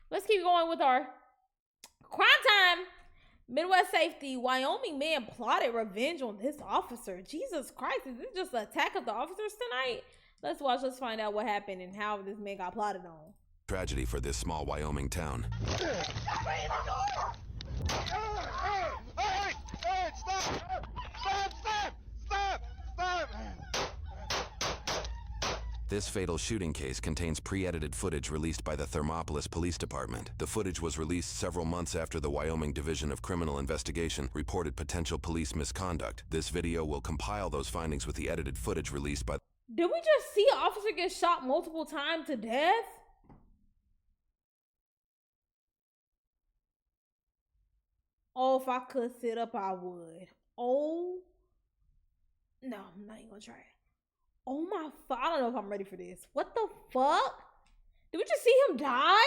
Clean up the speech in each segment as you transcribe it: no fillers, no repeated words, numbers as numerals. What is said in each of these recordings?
Let's keep going with our crime time. Midwest safety. Wyoming man plotted revenge on this officer. Jesus Christ, is this just an attack of the officers tonight? Let's watch. Let's find out what happened and how this man got plotted on. Tragedy for this small Wyoming town. Hey, stop! This fatal shooting case contains pre-edited footage released by the Thermopolis Police Department. The footage was released several months after the Wyoming Division of Criminal Investigation reported potential police misconduct. This video will compile those findings with the edited footage released by... Did we just see an officer get shot multiple times to death? Oh, if I could sit up, I would. Oh. No, I'm not even gonna try it. Oh my, I don't know if I'm ready for this. What the fuck? Did we just see him die?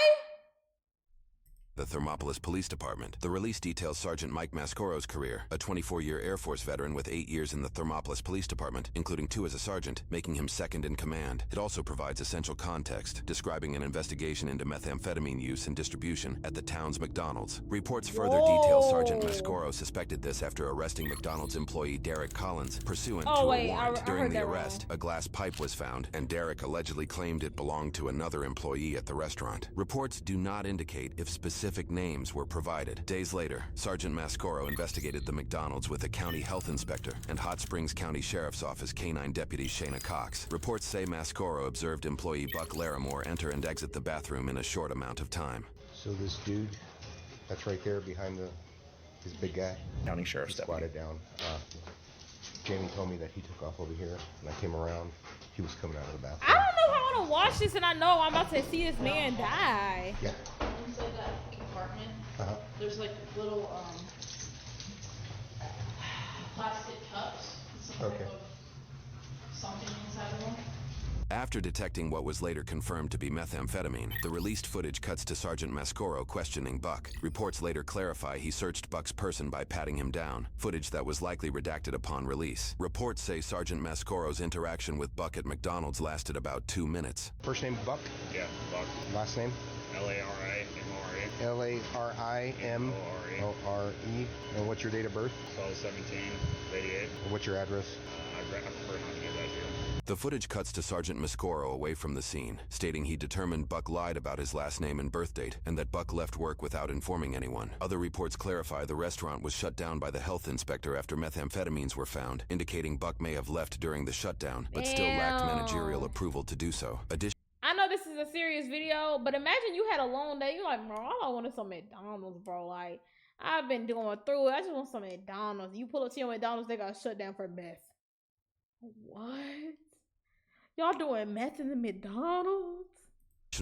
The Thermopolis Police Department. The release details Sergeant Mike Mascoro's career, a 24-year Air Force veteran with 8 years in the Thermopolis Police Department, including 2 as a sergeant, making him second in command. It also provides essential context, describing an investigation into methamphetamine use and distribution at the town's McDonald's. Reports further detail Sergeant Mascoro suspected this after arresting McDonald's employee Derek Collins, pursuant to a warrant. During the arrest, a glass pipe was found, and Derek allegedly claimed it belonged to another employee at the restaurant. Reports do not indicate if specific names were provided. Days later, Sergeant Mascoro investigated the McDonald's with a county health inspector and Hot Springs County Sheriff's Office K-9 Deputy Shayna Cox. Reports say Mascoro observed employee Buck Larimore enter and exit the bathroom in a short amount of time. So this dude, that's right there behind this big guy. County Sheriff's Deputy. Squatted down. Jamie told me that he took off over here, and I came around. He was coming out of the bathroom. I don't know how I want to watch this, and I know I'm about to see this man die. Yeah. Inside that compartment, there's like little plastic cups. Okay. Something inside of them. After detecting what was later confirmed to be methamphetamine, the released footage cuts to Sergeant Mascoro questioning Buck. Reports later clarify he searched Buck's person by patting him down, footage that was likely redacted upon release. Reports say Sergeant Mascoro's interaction with Buck at McDonald's lasted about 2 minutes. First name Buck? Yeah, Buck. Last name? L-A-R-I-M-O-R-E. L-A-R-I-M-O-R-E. And what's your date of birth? 12/17/88. And what's your address? I prefer not to give that here. The footage cuts to Sergeant Mascoro away from the scene, stating he determined Buck lied about his last name and birth date, and that Buck left work without informing anyone. Other reports clarify the restaurant was shut down by the health inspector after methamphetamines were found, indicating Buck may have left during the shutdown, but still lacked managerial approval to do so. I know this is a serious video, but imagine you had a long day. You're like, bro, all I want is some McDonald's, bro. Like, I've been going through it. I just want some McDonald's. You pull up to your McDonald's, they got shut down for meth. What? Y'all doing meth in the McDonald's?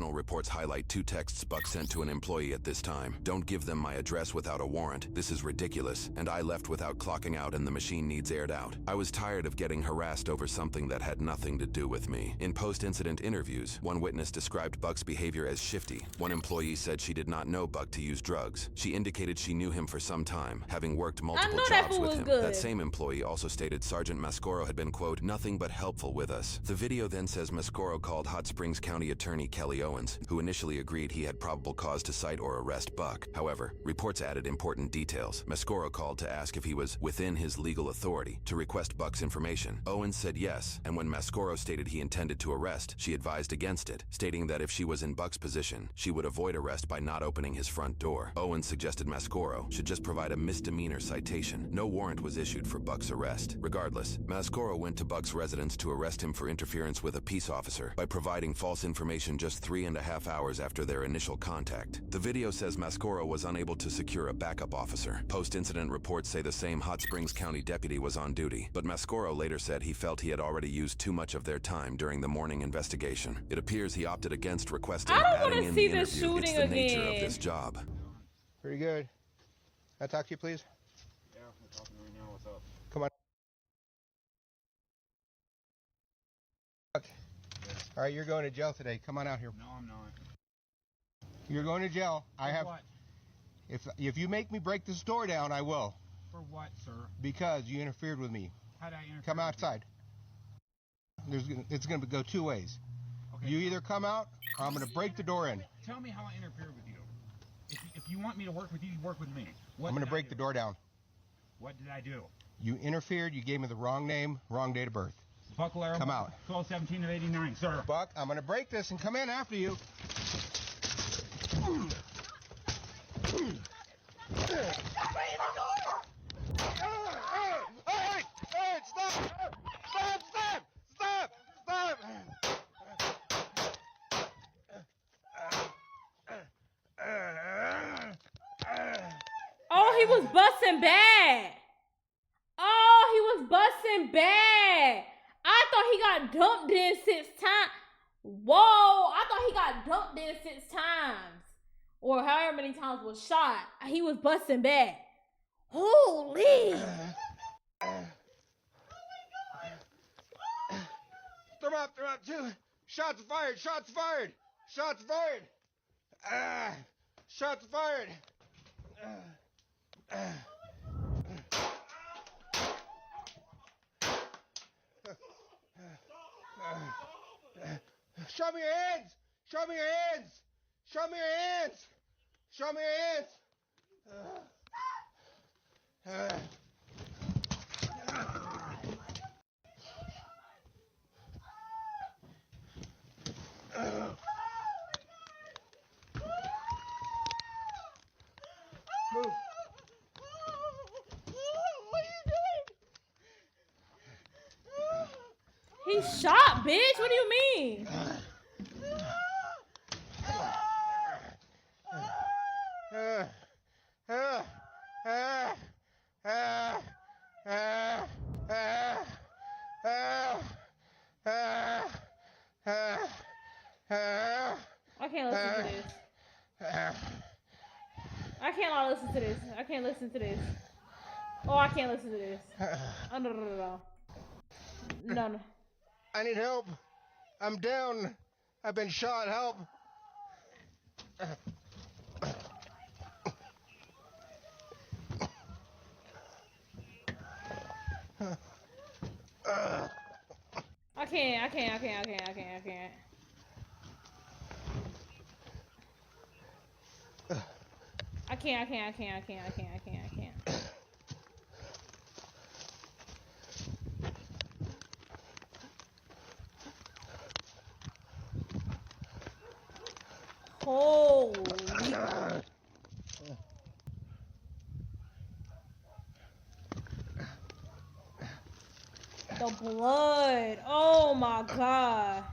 Reports highlight 2 texts Buck sent to an employee at this time. Don't give them my address without a warrant. This is ridiculous. And I left without clocking out and the machine needs aired out. I was tired of getting harassed over something that had nothing to do with me. In post-incident interviews, one witness described Buck's behavior as shifty. One employee said she did not know Buck to use drugs. She indicated she knew him for some time, having worked multiple jobs with him. That same employee also stated Sergeant Mascoro had been, quote, nothing but helpful with us. The video then says Mascoro called Hot Springs County Attorney Kelly Owens, who initially agreed he had probable cause to cite or arrest Buck. However, reports added important details. Mascoro called to ask if he was within his legal authority to request Buck's information. Owens said yes, and when Mascoro stated he intended to arrest, she advised against it, stating that if she was in Buck's position, she would avoid arrest by not opening his front door. Owens suggested Mascoro should just provide a misdemeanor citation. No warrant was issued for Buck's arrest. Regardless, Mascoro went to Buck's residence to arrest him for interference with a peace officer by providing false information just 3.5 hours after their initial contact. The video says Mascoro was unable to secure a backup officer. Post-incident reports say the same Hot Springs County deputy was on duty, but Mascoro later said he felt he had already used too much of their time during the morning investigation. It appears he opted against requesting adding in the interview. It's the nature of this job. Pretty good. Can I talk to you, please? Yeah, we're talking right now. What's up? Come on. All right, you're going to jail today. Come on out here. No, I'm not. You're going to jail. I have. What? If you make me break this door down, I will. For what, sir? Because you interfered with me. How'd I interfere? Come outside. It's going to go 2 ways. Okay. You either come out, or I'm going to break the door in. Tell me how I interfered with you. you want me to work with you, you work with me. I'm going to break the door down. What did I do? You interfered. You gave me the wrong name, wrong date of birth. Buck Laramie, Come out. 12/17 of '89, sir. Buck, I'm going to break this and come in after you. Hey, stop! Stop! Oh, he was busting bad. Oh, he was busting bad. I thought he got dumped in 6 times. Whoa, I thought he got dumped in 6 times. Or however many times was shot. He was busting bad. Holy. Throw up, two. Shots fired. Shots fired. Shots fired. Show me your hands. Show me your hands. Show me your hands. Show me your hands. Move. What are you doing? He shot, bitch. What do you mean? I can't listen to this. I cannot listen to this. I can't listen to this. Oh, I can't listen to this. Oh, no. No. I need help. I'm down. I've been shot. Help. I can't. I can't. Holy. The blood. Oh my God.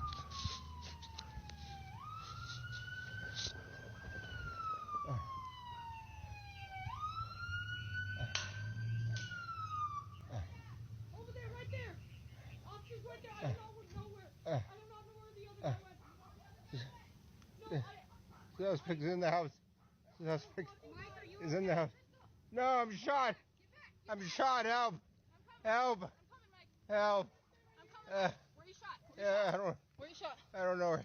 Over there, right there. Officers right there. I don't know where the other guy went. Suspect is in the house. Suspect is in the house. No, I'm shot. I'm shot. Help. Help. Help. Where you shot? Where you shot? I don't know.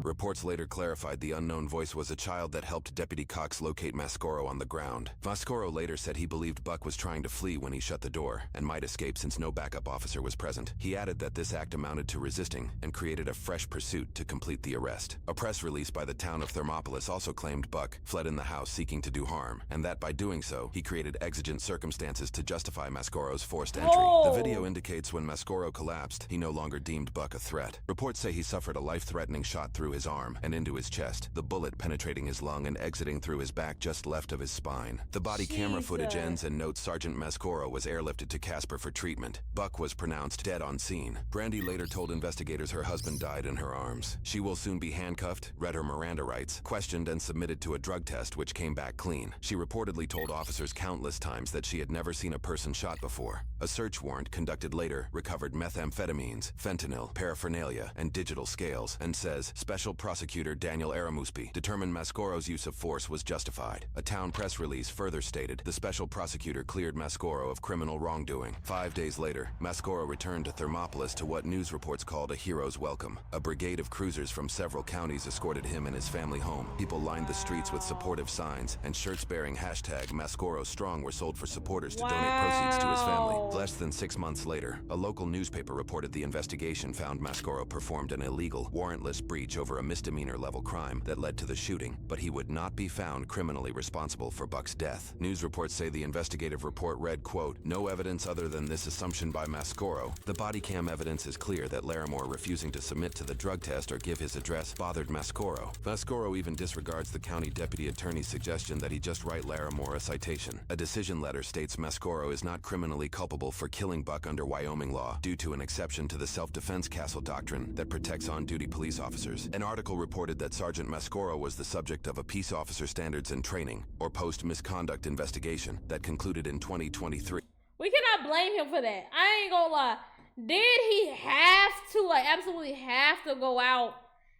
Reports later clarified the unknown voice was a child that helped Deputy Cox locate Mascoro on the ground. Mascoro later said he believed Buck was trying to flee when he shut the door and might escape since no backup officer was present. He added that this act amounted to resisting and created a fresh pursuit to complete the arrest. A press release by the town of Thermopolis also claimed Buck fled in the house seeking to do harm, and that by doing so, he created exigent circumstances to justify Mascoro's forced entry. Oh. The video indicates when Mascoro collapsed, he no longer deemed Buck a threat. Reports say he suffered a life-threatening shot through his arm and into his chest, the bullet penetrating his lung and exiting through his back just left of his spine. The body camera footage ends and notes Sergeant Mascoro was airlifted to Casper for treatment. Buck was pronounced dead on scene. Brandy later told investigators her husband died in her arms. She will soon be handcuffed, read her Miranda rights, questioned and submitted to a drug test which came back clean. She reportedly told officers countless times that she had never seen a person shot before. A search warrant conducted later recovered methamphetamines, fentanyl, paraphernalia, and digital scales, and says Special Prosecutor Daniel Aramuspi determined Mascoro's use of force was justified. A town press release further stated the special prosecutor cleared Mascoro of criminal wrongdoing. 5 days later, Mascoro returned to Thermopolis to what news reports called a hero's welcome. A brigade of cruisers from several counties escorted him and his family home. People lined the streets with supportive signs, and shirts bearing hashtag Mascoro Strong were sold for supporters to donate proceeds to his family. Less than 6 months later, a local newspaper reported the investigation found Mascoro performed an illegal, warrantless breach over over a misdemeanor level crime that led to the shooting, but he would not be found criminally responsible for Buck's death. News reports say the investigative report read, quote, "No evidence other than this assumption by Mascoro. The body cam evidence is clear that Larimore refusing to submit to the drug test or give his address bothered Mascoro. Mascoro even disregards the county deputy attorney's suggestion that he just write Larimore a citation. A decision letter states Mascoro is not criminally culpable for killing Buck under Wyoming law due to an exception to the self-defense castle doctrine that protects on-duty police officers. An article reported that Sergeant Mascoro was the subject of a peace officer standards and training, or post-misconduct investigation, that concluded in 2023. We cannot blame him for that. I ain't gonna lie. Did he have to, like, absolutely have to go out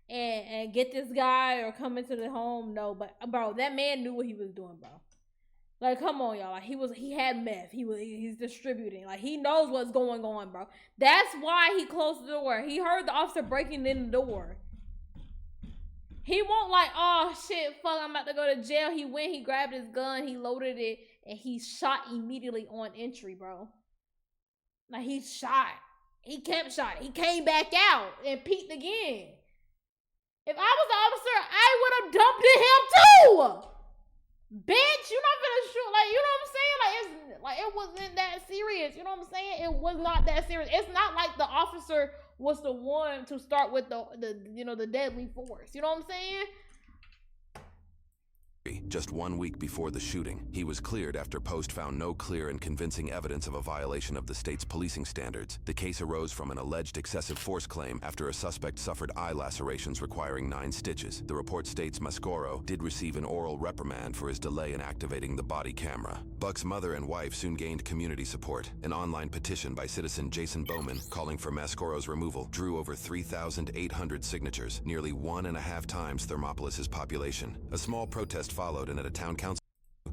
and get this guy or come into the home? No, but, bro, that man knew what he was doing, bro. Like, come on, y'all. Like, he had meth. He's distributing. Like, he knows what's going on, bro. That's why he closed the door. He heard the officer breaking in the door. He won't like, oh shit, fuck, I'm about to go to jail. He went, he grabbed his gun, he loaded it, and he shot immediately on entry, bro. Like, he shot. He kept shot. He came back out and peeked again. If I was the officer, I would have dumped at him too. Bitch, you're not gonna shoot. Like, you know what I'm saying? Like, it wasn't that serious. You know what I'm saying? It was not that serious. It's not like the officer was the one to start with the deadly force. You know what I'm saying? Just 1 week before the shooting, he was cleared after Post found no clear and convincing evidence of a violation of the state's policing standards. The case arose from an alleged excessive force claim after a suspect suffered eye lacerations requiring 9 stitches. The report states Mascoro did receive an oral reprimand for his delay in activating the body camera. Buck's mother and wife soon gained community support. An online petition by citizen Jason Bowman calling for Mascoro's removal drew over 3,800 signatures, nearly 1.5 times Thermopolis's population. A small protest followed, and at a town council,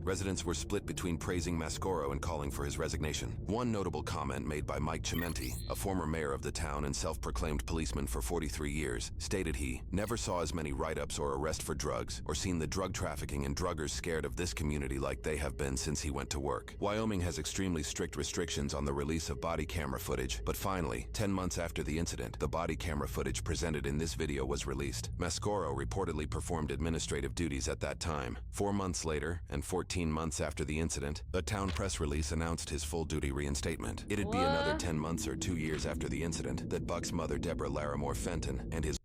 residents were split between praising Mascoro and calling for his resignation. One notable comment made by Mike Chimenti, a former mayor of the town and self-proclaimed policeman for 43 years, stated he never saw as many write-ups or arrests for drugs or seen the drug trafficking and druggers scared of this community like they have been since he went to work. Wyoming has extremely strict restrictions on the release of body camera footage, but finally, 10 months after the incident, the body camera footage presented in this video was released. Mascoro reportedly performed administrative duties at that time. 4 months later, and 14 months after the incident, a town press release announced his full-duty reinstatement. It'd be another 10 months or 2 years after the incident that Buck's mother, Deborah Larimore Fenton, and his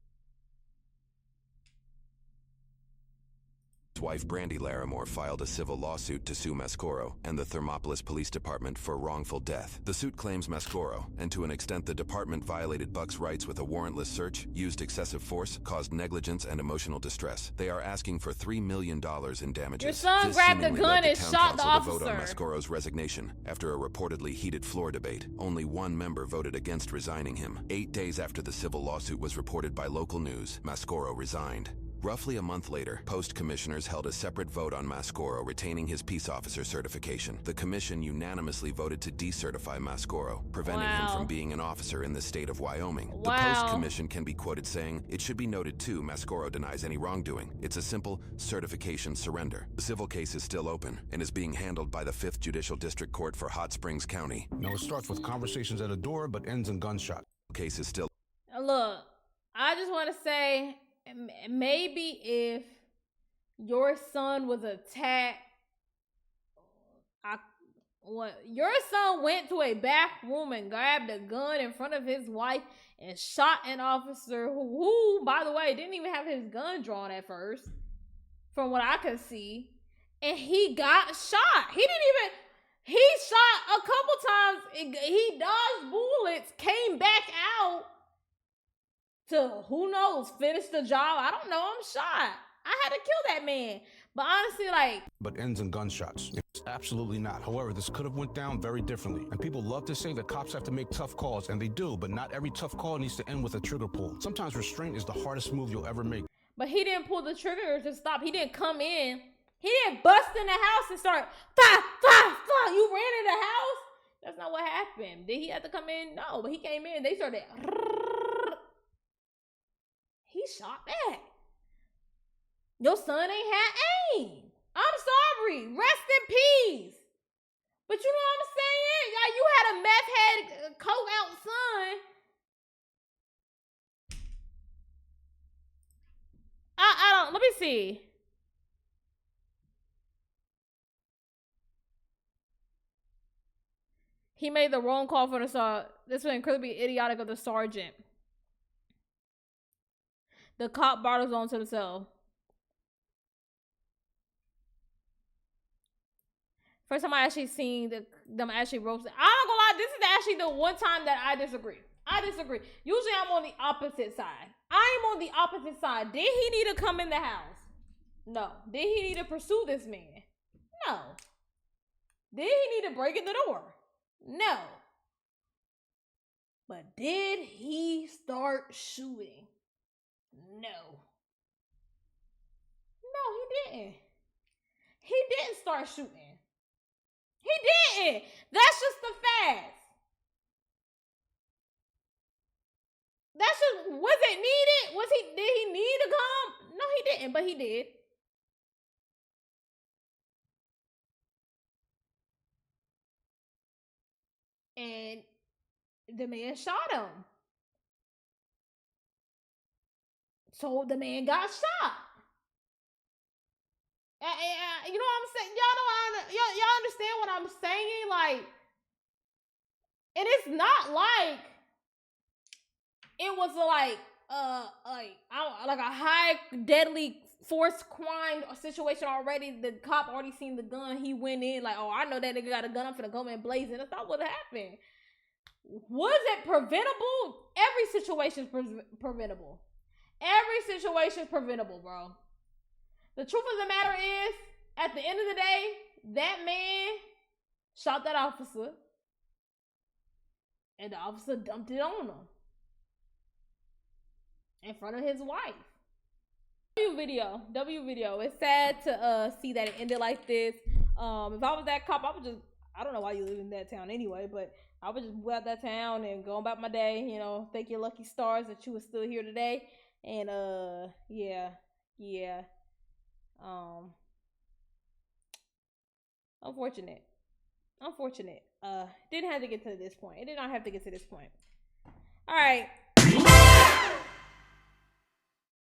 wife Brandy Larimore filed a civil lawsuit to sue Mascoro and the Thermopolis Police Department for wrongful death. The suit claims Mascoro, and to an extent the department, violated Buck's rights with a warrantless search, used excessive force, caused negligence and emotional distress. They are asking for $3 million in damages. Your son This grabbed the seemingly gun led and the town shot the council to vote on officer. Mascoro's resignation. After a reportedly heated floor debate, only one member voted against resigning him. 8 days after the civil lawsuit was reported by local news, Mascoro resigned. Roughly a month later, Post commissioners held a separate vote on Mascoro retaining his peace officer certification. The commission unanimously voted to decertify Mascoro, preventing him from being an officer in the state of Wyoming. The Post commission can be quoted saying, "It should be noted too, Mascoro denies any wrongdoing. It's a simple certification surrender." The civil case is still open and is being handled by the 5th Judicial District Court for Hot Springs County. No, it starts with conversations at a door but ends in gunshot. The case is still... Look, I just want to say, maybe if your son was attacked, your son went to a back room and grabbed a gun in front of his wife and shot an officer who, by the way, didn't even have his gun drawn at first, from what I could see, and he got shot. He shot a couple times. He dodged bullets, came back out to, who knows, finish the job. I don't know. I'm shot. I had to kill that man. But honestly, like... But ends in gunshots. It's absolutely not. However, this could have went down very differently. And people love to say that cops have to make tough calls, and they do, but not every tough call needs to end with a trigger pull. Sometimes restraint is the hardest move you'll ever make. But he didn't pull the trigger to stop. He didn't come in. He didn't bust in the house and start, fire, fire, fire. You ran in the house? That's not what happened. Did he have to come in? No, but he came in. They started... He shot back. Your son ain't had aim. I'm sorry. Rest in peace. But you know what I'm saying? Like, you had a meth head, coke out son. see. He made the wrong call for the sergeant. This was incredibly idiotic of the sergeant. The cop brought us on to the cell. First time I actually seen them actually roasting. I'm not gonna lie, this is actually the one time that I disagree. Usually I'm on the opposite side. I am on the opposite side. Did he need to come in the house? No. Did he need to pursue this man? No. Did he need to break in the door? No. But did he start shooting? No. No, he didn't. He didn't start shooting. He didn't. That's just the facts. That's just, was it needed? Did he need to come? No, he didn't, but he did. And the man shot him. So the man got shot. You know what I'm saying? Y'all understand what I'm saying? Like, and it's not like it was like a high deadly force crime situation already. The cop already seen the gun. He went in like, oh, I know that nigga got a gun. I'm finna go in blazing. That's not what happened. Was it preventable? Every situation's preventable. Every situation's preventable, bro. The truth of the matter is, at the end of the day, that man shot that officer, and the officer dumped it on him in front of his wife. W video. It's sad to see that it ended like this. If I was that cop, I don't know why you live in that town anyway, but I would just go out that town and go about my day, you know, thank your lucky stars that you were still here today. And yeah. Unfortunate. Didn't have to get to this point. It did not have to get to this point. All right.